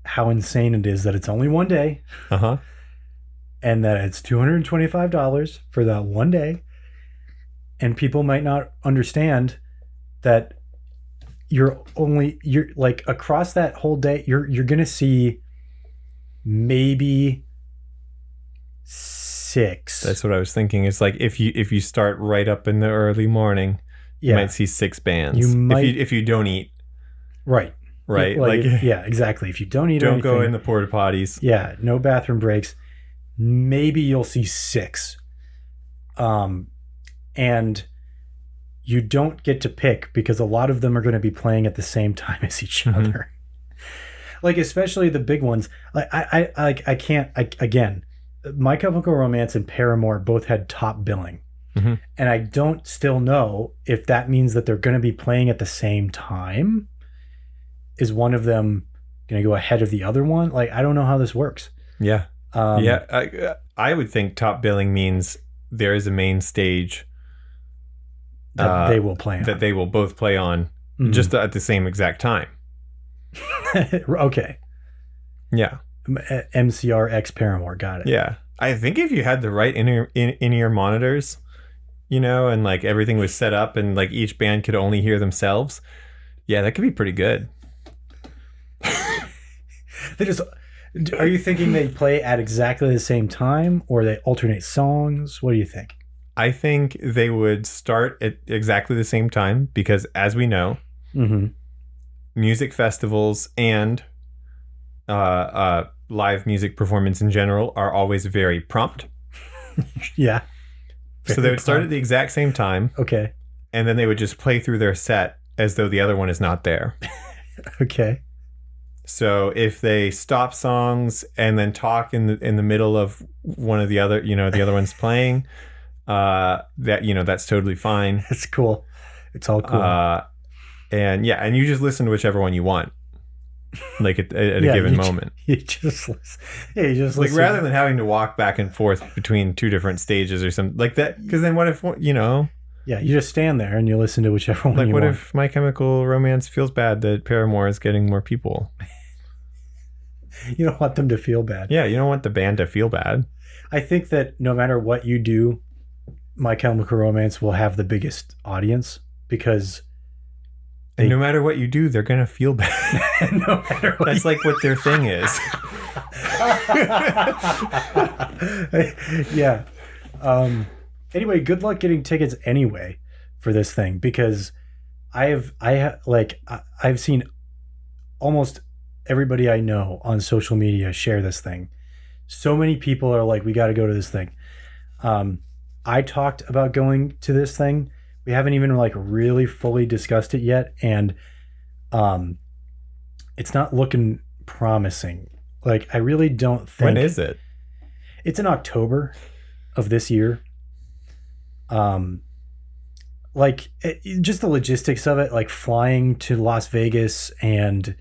how insane it is that it's only one day. And that it's $225 for that one day. And people might not understand that you're like across that whole day, you're going to see maybe 6. That's what I was thinking. It's like if you start right up in the early morning, you might see 6 bands. You might, if you don't eat. Right. Like yeah, exactly. If you don't eat, don't go in the porta potties. Yeah, no bathroom breaks. Maybe you'll see 6. And you don't get to pick because a lot of them are going to be playing at the same time as each other. Like, especially the big ones. Like I can't again. My Chemical Romance and Paramore both had top billing. And I don't still know if that means that they're going to be playing at the same time. Is one of them going to go ahead of the other one? Like, I don't know how this works. Yeah. I would think top billing means there is a main stage that they will play on. That they will both play on just at the same exact time. Okay. Yeah. MCRX Paramore, got it. Yeah. I think if you had the right in-ear monitors, and like everything was set up and like each band could only hear themselves, yeah, that could be pretty good. Are you thinking they play at exactly the same time or they alternate songs? What do you think? I think they would start at exactly the same time because, as we know, music festivals and live music performance in general are always very prompt. Yeah. So they would start at the exact same time. Okay. And then they would just play through their set as though the other one is not there. Okay. So if they stop songs and then talk in the middle of one of the other, the other one's playing, that's totally fine. It's cool. It's all cool. And you just listen to whichever one you want. like at a given moment. You just listen. Yeah, you just Like listen. rather than having to walk back and forth between two different stages or something like that. Because then what if, Yeah, you just stand there and you listen to whichever one like you what want. if My Chemical Romance feels bad that Paramore is getting more people? You don't want them to feel bad. Yeah, you don't want the band to feel bad. I think that no matter what you do, My Chemical Romance will have the biggest audience because And no matter what you do, they're going to feel bad. no matter what That's like what their thing is. yeah. Anyway, good luck getting tickets anyway for this thing because I've seen almost everybody I know on social media share this thing. So many people are like, we got to go to this thing. I talked about going to this thing. We haven't even like really fully discussed it yet, and it's not looking promising. Like I really don't think. When is it? It's in October of this year. Just the logistics of it, like flying to Las Vegas, and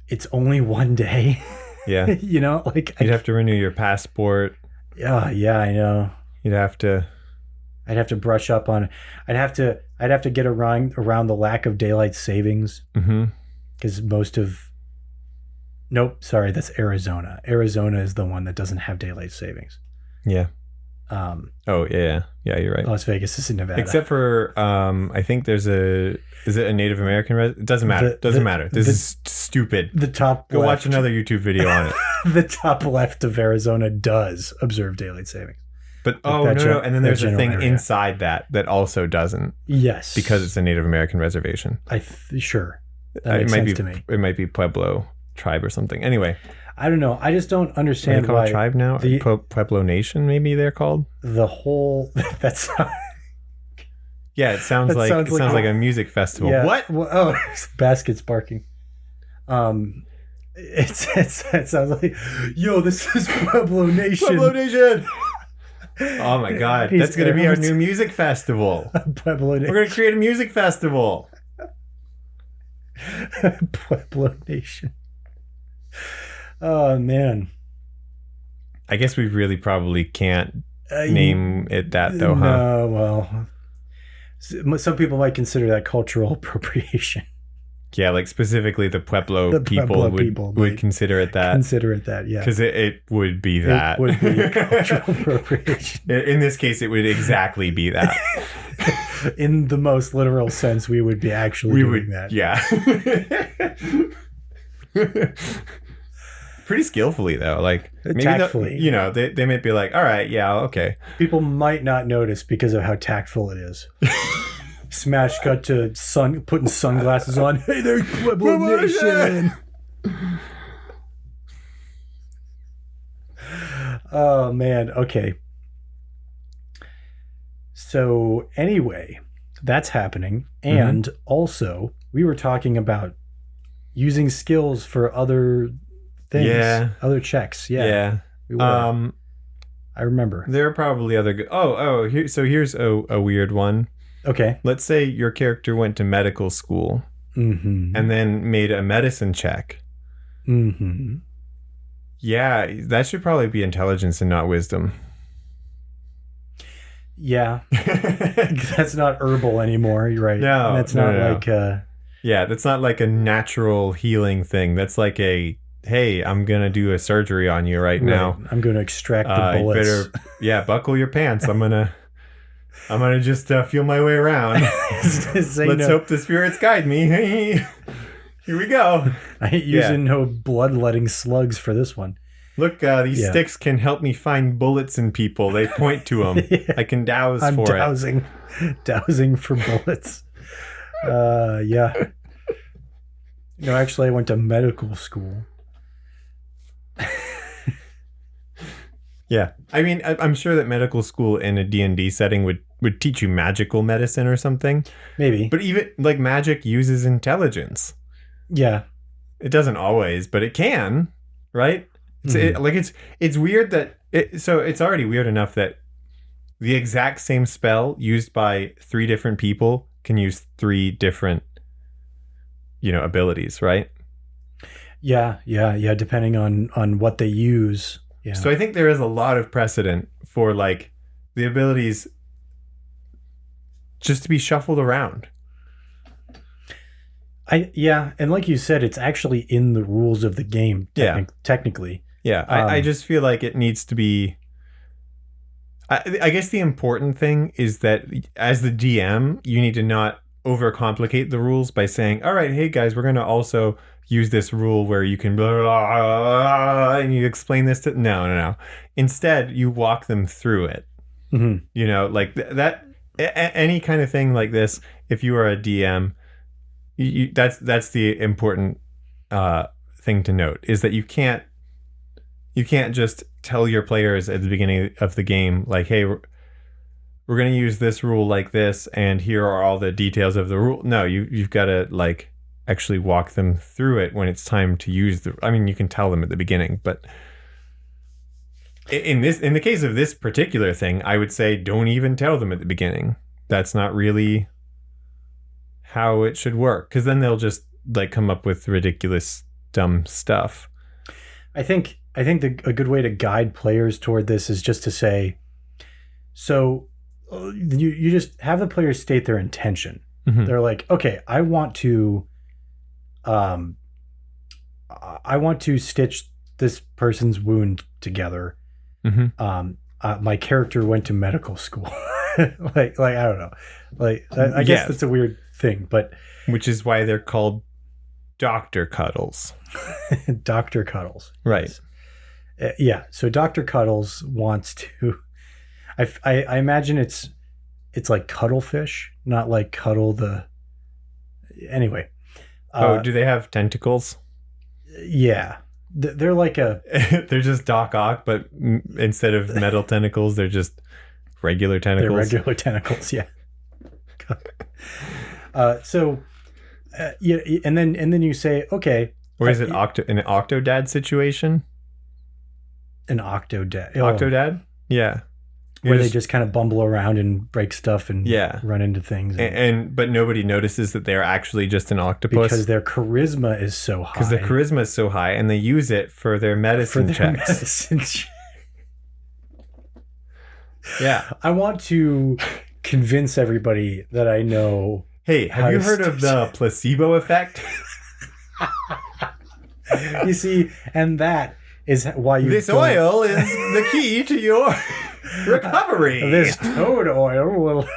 it's only one day. Yeah. You know, like You'd have to renew your passport. Yeah, I know. I'd have to brush up on it. I'd have to get around the lack of daylight savings. Because nope, sorry, that's Arizona. Arizona is the one that doesn't have daylight savings. Yeah. Yeah, you're right. Las Vegas is in Nevada. Except for I think is it a Native American it doesn't matter. Doesn't matter. This is stupid. The top Go left, watch another YouTube video on it. The top left of Arizona does observe daylight savings. But no. And then there's a thing inside that also doesn't. Yes. Because it's a Native American reservation. Sure. That makes sense to me. It might be Pueblo tribe or something. Anyway. I don't know. I just don't understand Are they called tribe now? Pueblo Nation, maybe they're called? The whole... That's... Yeah, it sounds like a music festival. Yeah. What? Well, oh, basket's barking. It sounds like, yo, this is Pueblo Nation. Pueblo Nation. Oh my God, that's gonna be our new music festival. Pueblo Nation. We're gonna create a music festival. Pueblo Nation. Oh man. I guess we really probably can't name it that though, huh? No, well, some people might consider that cultural appropriation. Yeah, like specifically the Pueblo people would consider it that. Consider it that, yeah. Because it would be that. It would be cultural appropriation. In this case, it would exactly be that. In the most literal sense, we would be actually doing that. Yeah. Pretty skillfully, though. Like, tactfully. They might be like, all right, yeah, okay. People might not notice because of how tactful it is. Smash cut to putting sunglasses on. Hey, there's Pueblo Nation. Oh man. Okay. So anyway, that's happening, and also we were talking about using skills for other things, other checks. Yeah. We were. I remember. There are probably other good. Here's a weird one. Okay. Let's say your character went to medical school and then made a medicine check. Yeah, that should probably be intelligence and not wisdom. Yeah. That's not herbal anymore. You're right. No. That's not like... Yeah, that's not like a natural healing thing. That's like hey, I'm going to do a surgery on you right now. I'm going to extract the bullets. Buckle your pants. I'm going to just feel my way around. Let's hope the spirits guide me. Here we go. I ain't using no bloodletting slugs for this one. Look, these sticks can help me find bullets in people. They point to them. I can douse for it. Dowsing for bullets. Yeah. No, actually, I went to medical school. Yeah. I mean, I'm sure that medical school in a D&D setting would teach you magical medicine or something. Maybe. But even, like, magic uses intelligence. Yeah. It doesn't always, but it can, right? It's weird that... So it's already weird enough that the exact same spell used by 3 different people can use 3 different abilities, right? Yeah. Depending on what they use. Yeah. So I think there is a lot of precedent for like the abilities just to be shuffled around. And like you said, it's actually in the rules of the game. Technically. Yeah, I just feel like it needs to be. I guess the important thing is that as the DM, you need to not overcomplicate the rules by saying, "All right, hey guys, we're going to also use this rule where you can blah, blah, blah, and you explain this to." No. Instead, you walk them through it. Mm-hmm. Like that. Any kind of thing like this. If you are a DM, that's the important thing to note, is that you can't just tell your players at the beginning of the game, like, hey, we're going to use this rule like this, and here are all the details of the rule. No, you've got to like actually walk them through it when it's time to use you can tell them at the beginning, but in the case of this particular thing, I would say don't even tell them at the beginning. That's not really how it should work, because then they'll just like come up with ridiculous, dumb stuff. I think a good way to guide players toward this is just to say, so you just have the players state their intention. Mm-hmm. They're like, okay, I want to stitch this person's wound together. Mm-hmm. My character went to medical school. like I don't know. Like I guess that's a weird thing, but which is why they're called Dr. Cuddles. Dr. Cuddles. Right. Yeah. So Dr. Cuddles wants to. I imagine it's like cuttlefish, not like cuddle the. Anyway. Do they have tentacles? Yeah. They're like a. They're just Doc Ock, but instead of metal tentacles, they're just regular tentacles. They're regular tentacles. Yeah. And then you say, okay. Or is it an Octodad situation? An Octodad. Octodad? Yeah. Where they just kind of bumble around and break stuff and run into things. But nobody notices that they're actually just an octopus. Because their charisma is so high. Because their charisma is so high, and they use it for their medicine checks. Yeah. I want to convince everybody that I know. Hey, have you heard of the placebo effect? You see, and that is why you. This oil is the key to your recovery. This toad oil will.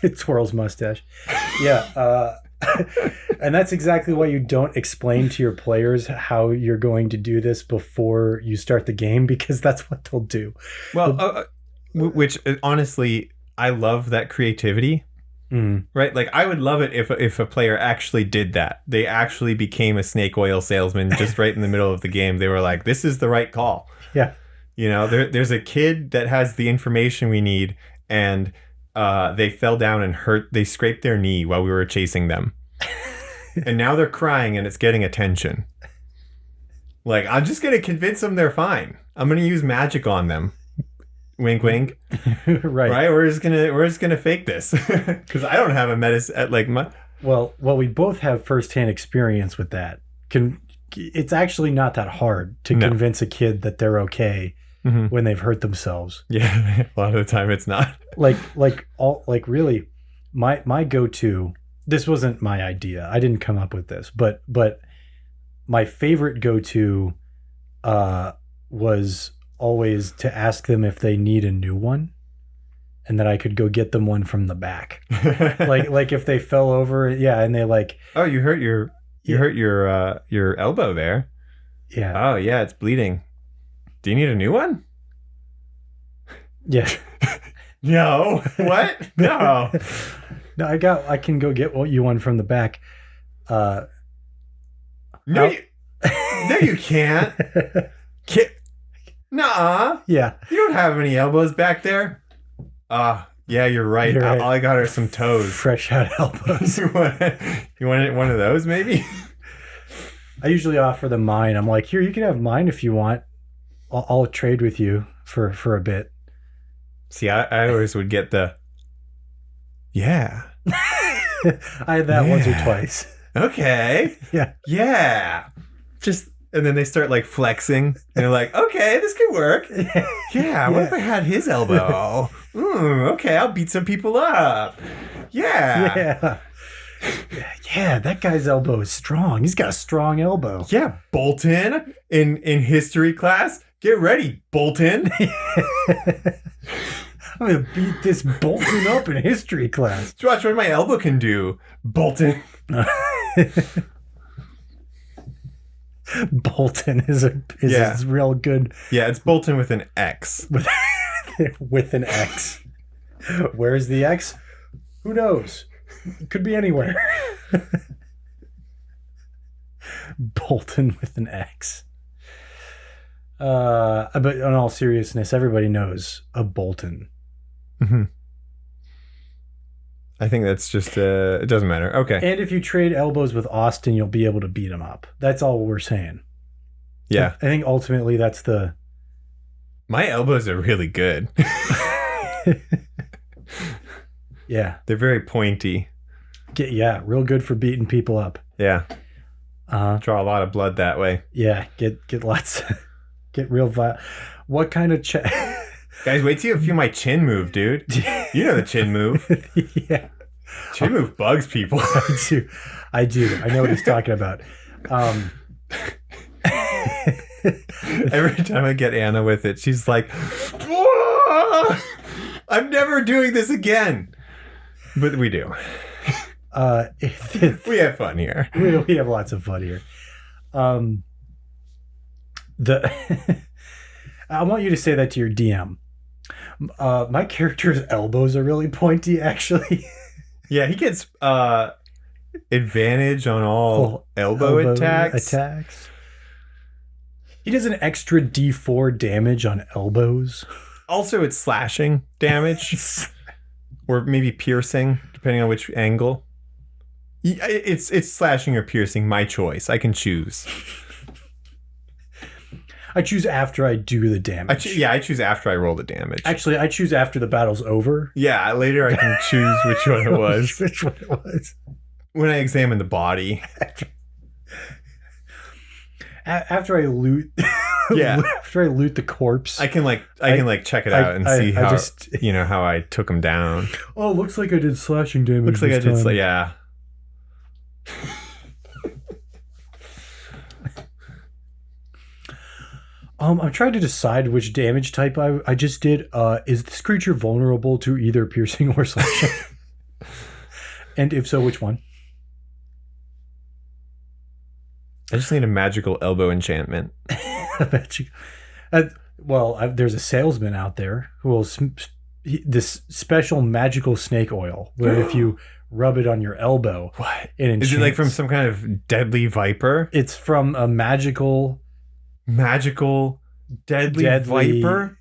It twirls mustache. Yeah. And that's exactly why you don't explain to your players how you're going to do this before you start the game, because that's what they'll do. Well, which honestly, I love that creativity. Mm. Right? Like, I would love it if a player actually did that. They actually became a snake oil salesman just right in the middle of the game. They were like, this is the right call. Yeah. There's a kid that has the information we need, and they fell down and they scraped their knee while we were chasing them. And now they're crying and it's getting attention. Like, I'm just going to convince them they're fine. I'm going to use magic on them. Wink, wink. Right. We're just gonna fake this because I don't have a medicine at like my. Well, we both have firsthand experience with that. It's actually not that hard to convince a kid that they're okay when they've hurt themselves. Yeah, a lot of the time it's not. Really, my go-to. This wasn't my idea. I didn't come up with this, but my favorite go-to was always to ask them if they need a new one, and that I could go get them one from the back. like if they fell over, and they like, oh, you hurt your elbow there. Yeah. Oh yeah, it's bleeding. Do you need a new one? Yeah. No. What? No. No, I can go get you one from the back. No, you can't. Nuh-uh. Yeah. You don't have any elbows back there. Yeah, you're right. All I got are some toes. Fresh out elbows. You want one of those, maybe? I usually offer them mine. I'm like, here, you can have mine if you want. I'll trade with you for a bit. See, I always would get the, yeah. I had that once or twice. Okay. Yeah. Yeah. And then they start like flexing and they're like, okay, this could work. Yeah. What if I had his elbow? Okay. I'll beat some people up. Yeah. Yeah. Yeah, that guy's elbow is strong. He's got a strong elbow. Yeah. Bolton in history class. Get ready, Bolton. I'm going to beat this Bolton up in history class. Watch what my elbow can do, Bolton. Bolton is a real good. Yeah, it's Bolton with an X. With an X. Where's the X? Who knows? Could be anywhere. Bolton with an X. But in all seriousness, everybody knows a Bolton. Mm-hmm. I think that's just it doesn't matter. Okay. And if you trade elbows with Austin, you'll be able to beat him up. That's all we're saying. Yeah. I think ultimately that's the... My elbows are really good. Yeah. They're very pointy. Yeah, real good for beating people up. Yeah. Draw a lot of blood that way. Yeah, get lots... Get real violent. What kind of... Guys, wait till you feel my chin move, dude. You know the chin move. Yeah. Chin move bugs people. I do. I know what he's talking about. Every time I get Anna with it, she's like, "Whoa! I'm never doing this again." But we do. We have fun here. We have lots of fun here. I want you to say that to your DM. My character's elbows are really pointy, actually. Yeah, he gets advantage on all elbow attacks. He does an extra D4 damage on elbows. Also, it's slashing damage. Or maybe piercing, depending on which angle. It's slashing or piercing, my choice. I can choose. I choose after I do the damage. I choose after I roll the damage. Actually, I choose after the battle's over. Yeah, later I can choose which one it was. Which one it was. When I examine the body. After I loot... Yeah. After I loot the corpse. I can check it out and see how how I took him down. Oh, looks like I did slashing damage. Looks like I did, yeah. I'm trying to decide which damage type I just did. Is this creature vulnerable to either piercing or slashing? And if so, which one? I just need a magical elbow enchantment. There's a salesman out there who will this special magical snake oil where if you rub it on your elbow, what is it like from some kind of deadly viper? It's from a magical deadly viper.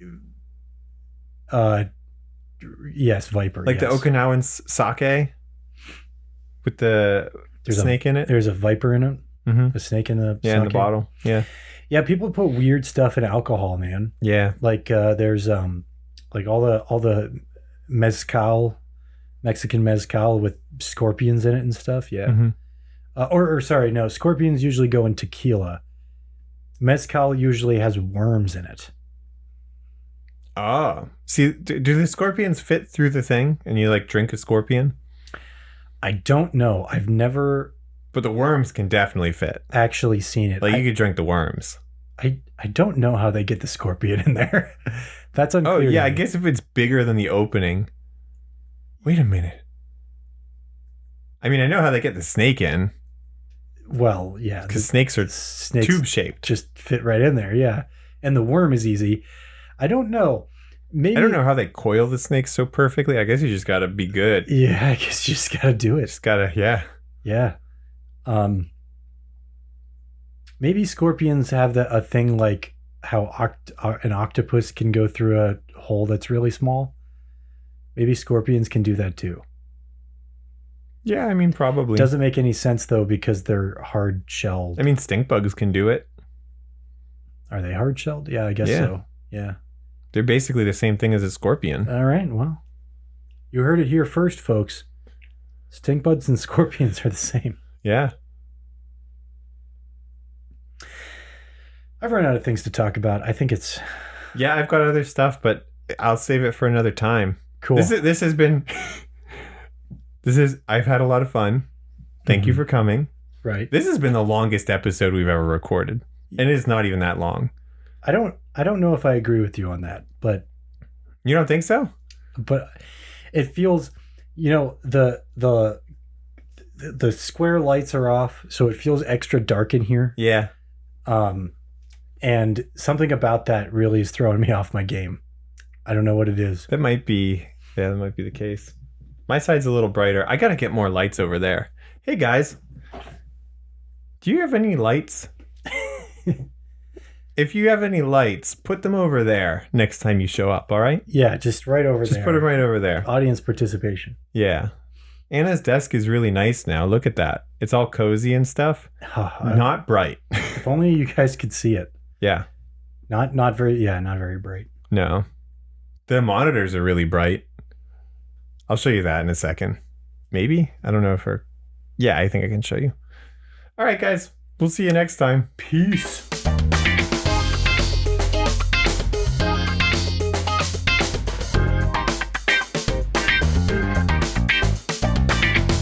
Yes, viper. Like the Okinawan sake with the snake in it. There's a viper in it. Mm-hmm. A snake in the in the bottle. Yeah, people put weird stuff in alcohol, man. Yeah, like there's like all the Mexican mezcal with scorpions in it and stuff. Yeah, mm-hmm. Scorpions usually go in tequila. Mezcal usually has worms in it. Oh, see, do the scorpions fit through the thing, and you like drink a scorpion? I don't know. I've never. But the worms can definitely fit. Actually seen it. Like you could drink the worms. I don't know how they get the scorpion in there. That's unclear. Oh yeah, I guess if it's bigger than the opening. Wait a minute. I mean, I know how they get the snake in. Well, yeah. Because snakes are tube shaped. Just fit right in there, yeah. And the worm is easy. I don't know. Maybe I don't know how they coil the snakes so perfectly. I guess you just got to be good. Yeah, I guess you just got to do it. Just got to, yeah. Yeah. Maybe scorpions have a thing like how an octopus can go through a hole that's really small. Maybe scorpions can do that too. Yeah, I mean, probably. Doesn't make any sense though because they're hard shelled. I mean, stink bugs can do it. Are they hard shelled? Yeah, I guess so. Yeah. They're basically the same thing as a scorpion. All right. Well, you heard it here first, folks. Stink bugs and scorpions are the same. Yeah. I've run out of things to talk about. I think it's Yeah, I've got other stuff, but I'll save it for another time. cool. This has been I've had a lot of fun. Thank you for coming. Right. This has been the longest episode we've ever recorded. And it's not even that long. I don't know if I agree with you on that, but You don't think so? it feels, the square lights are off, so it feels extra dark in here. Yeah. And something about that really is throwing me off my game. I don't know what it is. That might be the case. My side's a little brighter. I gotta get more lights over there. Hey guys, do you have any lights? If you have any lights, put them over there next time you show up, all right? Yeah, just right over there. Just put them right over there. Audience participation. Yeah. Anna's desk is really nice now. Look at that. It's all cozy and stuff. Not bright. If only you guys could see it. Yeah. Not very bright. No. The monitors are really bright. I'll show you that in a second. Maybe? I don't know if Yeah, I think I can show you. All right, guys. We'll see you next time. Peace.